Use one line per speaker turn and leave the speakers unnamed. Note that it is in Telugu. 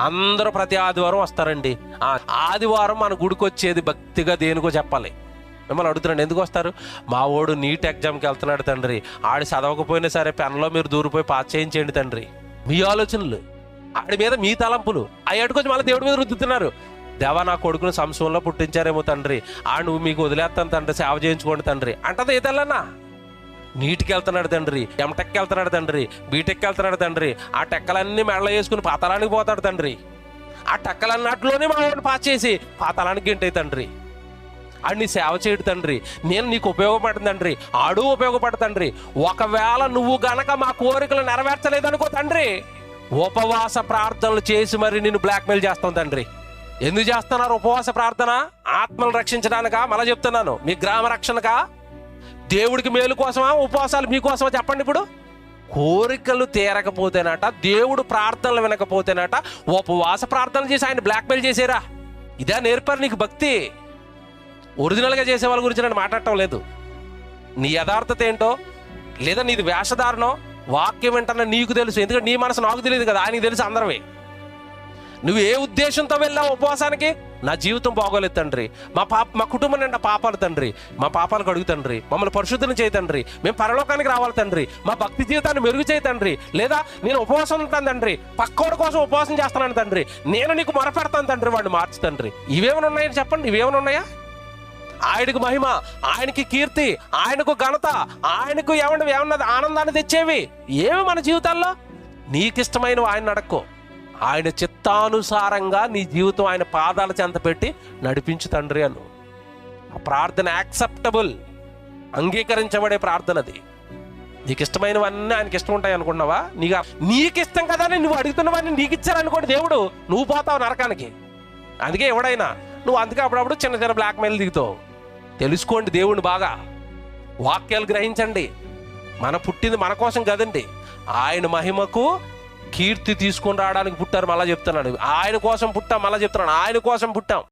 అందరూ ప్రతి ఆదివారం వస్తారండి. ఆదివారం మన గుడికి వచ్చేది భక్తిగా దేనికో చెప్పాలి. మిమ్మల్ని అడుగుతున్నాండి, ఎందుకు వస్తారు? మా వాడు నీట్ ఎగ్జామ్కి వెళ్తున్నాడు తండ్రి, ఆడి చదవకపోయినా సరే పెన్లో మీరు దూరిపోయి పాస్ చేయించేయండి తండ్రి. మీ ఆలోచనలు, ఆడి మీద మీ తలంపులు అవి అడుకొచ్చి మళ్ళీ దేవుడి మీద రుద్దుతున్నారు. దేవా నా కొడుకును సంశయంలో పుట్టించారేమో తండ్రి, నువ్వు మీకు వదిలేస్తాను తండ్రి, సేవ చేయించుకోండి తండ్రి అంటది. ఏ తెల్లన్నా నీటికి వెళ్తున్నాడు తండ్రి, ఎంటెక్కి వెళ్తున్నాడు తండ్రి, బీటెక్కి వెళ్తున్నాడు తండ్రి, ఆ టెక్కలన్నీ మెడలో వేసుకుని పాతాళానికి పోతాడు తండ్రి. ఆ టెక్కలన్నట్లోనే మా వాడిని పాస్ చేసి పాతాళానికి గెంటే తండ్రి. ఆడిని సేవ చేయడు తండ్రి, నేను నీకు ఉపయోగపడుతుంది తండ్రి, ఆడు ఉపయోగపడు తండ్రి. ఒకవేళ నువ్వు గనక మా కోరికలు నెరవేర్చలేదనుకో తండ్రి, ఉపవాస ప్రార్థనలు చేసి మరి నిన్ను బ్లాక్మెయిల్ చేస్తాం తండ్రి. ఎందుకు చేస్తున్నారు ఉపవాస ప్రార్థన? ఆత్మలు రక్షించడానికా? మళ్ళీ చెప్తున్నాను, మీ గ్రామ రక్షణకా? దేవుడికి మేలు కోసమా ఉపవాసాలు మీకోసమా చెప్పండి. ఇప్పుడు కోరికలు తీరకపోతేనట, దేవుడు ప్రార్థనలు వినకపోతేనట ఉపవాస ప్రార్థనలు చేసి ఆయన బ్లాక్మెయిల్ చేసేరా? ఇదే నేర్పారు నీకు భక్తి? ఒరిజినల్గా చేసే వాళ్ళ గురించి నేను మాట్లాడటం లేదు. నీ యథార్థత ఏంటో లేదా నీది వేషధారణో వాక్యం ఏంటన్నా నీకు తెలుసు. ఎందుకంటే నీ మనసు నాకు తెలియదు కదా, ఆయనకి తెలుసు అందరమే. నువ్వు ఏ ఉద్దేశంతో వెళ్ళావు ఉపవాసానికి? నా జీవితం బాగోలేదు తండ్రి, మా కుటుంబం నిండా పాపాలు తండ్రి, మా పాపాలకు అడుగు తండ్రి, మమ్మల్ని పరిశుద్ధం చేయి తండ్రి, మేము పరలోకానికి రావాలి తండ్రి, మా భక్తి జీవితాన్ని మెరుగు చేయి తండ్రి. లేదా నేను ఉపవాసం ఉంటాను తండ్రి, పక్కోడి కోసం ఉపవాసం చేస్తున్నాను తండ్రి, నేను నీకు మొరపెడతాను తండ్రి, వాడిని మార్చు తండ్రి. ఇవేమైనా ఉన్నాయని చెప్పండి, ఇవేమైనా ఉన్నాయా? ఆయనకు మహిమ, ఆయనకి కీర్తి, ఆయనకు ఘనత, ఆయనకు ఏమన్నది ఆనందాన్ని తెచ్చేవి ఏమి మన జీవితాల్లో? నీకిష్టమైనవి ఆయన నడక్కో, ఆయన చిత్తానుసారంగా నీ జీవితం ఆయన పాదాల చెంత పెట్టి నడిపించు తండ్రి అను. ఆ ప్రార్థన యాక్సెప్టబుల్, అంగీకరించబడే ప్రార్థన అది. నీకు ఇష్టమైనవన్నీ ఆయనకి ఇష్టం ఉంటాయి అనుకున్నావా? నీకు ఇష్టం కదా అని నువ్వు అడుగుతున్నవన్నీ నీకు ఇచ్చారనుకోండి దేవుడు, నువ్వు పోతావు నరకానికి. అందుకే ఎవడైనా నువ్వు అందుకే అప్పుడప్పుడు చిన్న చిన్న బ్లాక్మెయిల్ దిగుతావు. తెలుసుకోండి దేవుణ్ణి బాగా, వాక్యాలు గ్రహించండి. మన పుట్టింది మన కోసం కదండి, ఆయన మహిమకు కీర్తి తీసుకొని రావడానికి పుట్టారు. మళ్ళా చెప్తున్నాడు, ఆయన కోసం పుట్టాం. మళ్ళా చెప్తున్నాడు, ఆయన కోసం పుట్టాం.